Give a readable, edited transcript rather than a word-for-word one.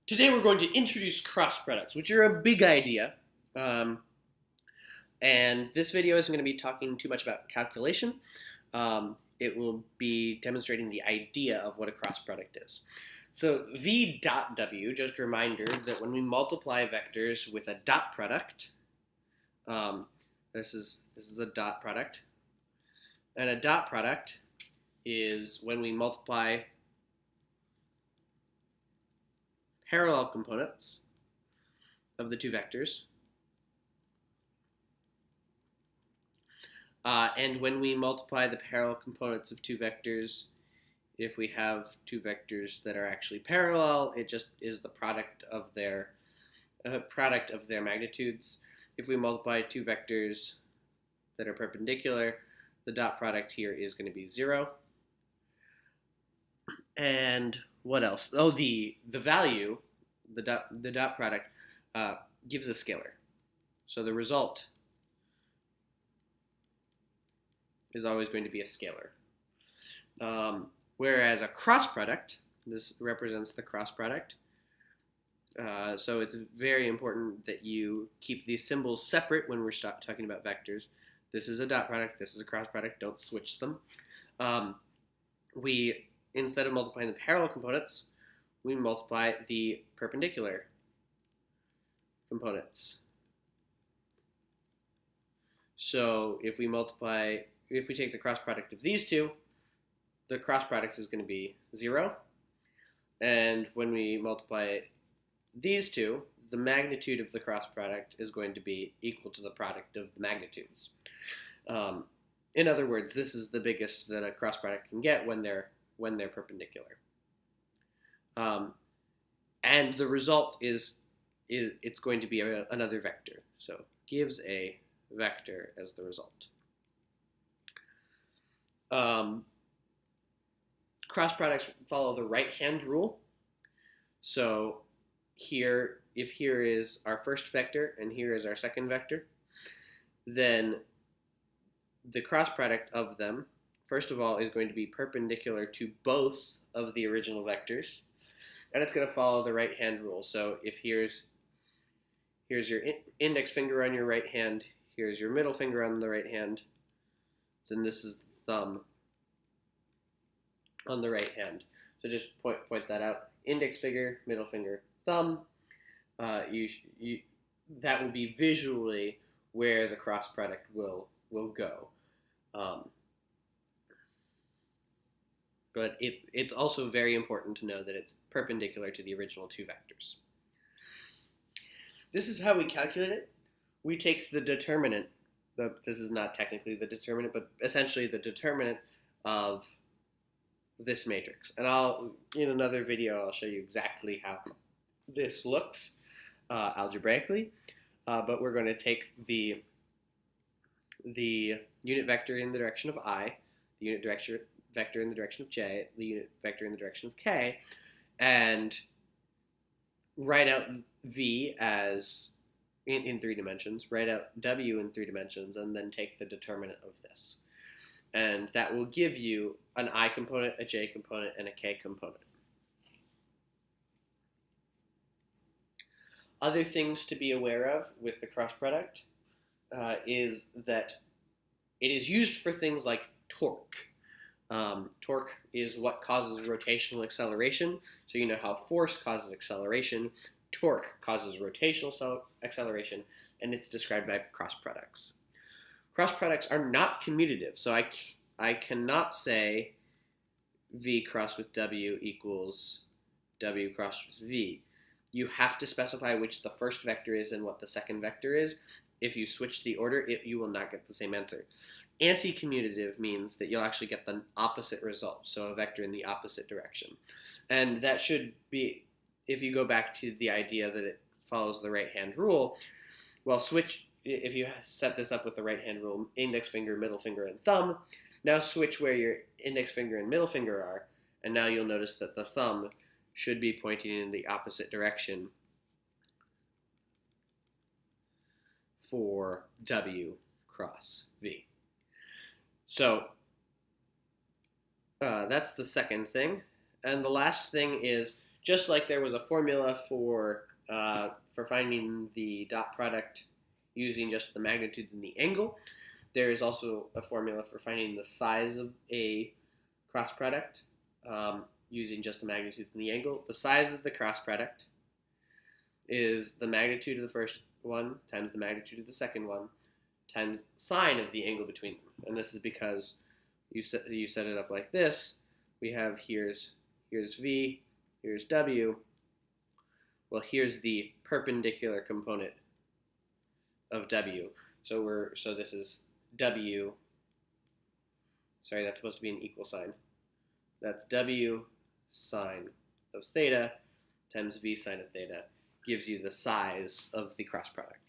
Today we're going to introduce cross products, which are a big idea. And this video isn't going to be talking too much about calculation. It will be demonstrating the idea of what a cross product is. So v dot w, just a reminder that when we multiply vectors with a dot product, this is a dot product, and a dot product is when we multiply parallel components of the two vectors. And when we multiply the parallel components of two vectors, if we have two vectors that are actually parallel, it just is the product of their magnitudes. If we multiply two vectors that are perpendicular, the dot product here is going to be 0. And what else? Oh, the value, the dot product, gives a scalar. So the result is always going to be a scalar. Whereas a cross product, this represents the cross product. So it's very important that you keep these symbols separate when we're talking about vectors. This is a dot product, this is a cross product, don't switch them. Instead of multiplying the parallel components, we multiply the perpendicular components. So if we take the cross product of these two, the cross product is going to be 0. And when we multiply these two, the magnitude of the cross product is going to be equal to the product of the magnitudes. In other words, this is the biggest that a cross product can get when they're perpendicular. And the result is it's going to be another vector. So gives a vector as the result. Cross products follow the right-hand rule. So if here is our first vector and here is our second vector, then the cross product of them, first of all, is going to be perpendicular to both of the original vectors, and it's going to follow the right-hand rule. So if here's your index finger on your right hand, here's your middle finger on the right hand, then this is the thumb on the right hand. So just point that out. Index finger, middle finger, thumb. That will be visually where the cross product will go. But it's also very important to know that it's perpendicular to the original two vectors. This is how we calculate it. We take the determinant. This is not technically the determinant, but essentially the determinant of this matrix. And in another video, I'll show you exactly how this looks algebraically. But we're going to take the unit vector in the direction of I, the unit vector in the direction of j, the unit vector in the direction of k, and write out v as in 3 dimensions, write out w in 3 dimensions, and then take the determinant of this. And that will give you an I component, a j component, and a k component. Other things to be aware of with the cross product is that it is used for things like torque. Torque is what causes rotational acceleration. So you know how force causes acceleration. Torque causes rotational acceleration, and it's described by cross products. Cross products are not commutative, so I cannot say v cross with w equals w cross with v. You have to specify which the first vector is and what the second vector is. If you switch the order, you will not get the same answer. Anti-commutative means that you'll actually get the opposite result, so a vector in the opposite direction. And that should be, if you go back to the idea that it follows the right-hand rule, well, if you set this up with the right-hand rule, index finger, middle finger, and thumb, now switch where your index finger and middle finger are, and now you'll notice that the thumb should be pointing in the opposite direction for w cross v. So that's the second thing. And the last thing is just like there was a formula for finding the dot product using just the magnitudes and the angle, there is also a formula for finding the size of a cross product using just the magnitudes and the angle. The size of the cross product is the magnitude of the first one times the magnitude of the second one times sine of the angle between them. And this is because you set it up like this. We have here's V, here's W. Well, here's the perpendicular component of W. So this is W. Sorry, that's supposed to be an equal sign. That's W sine of theta times V sine of theta gives you the size of the cross product.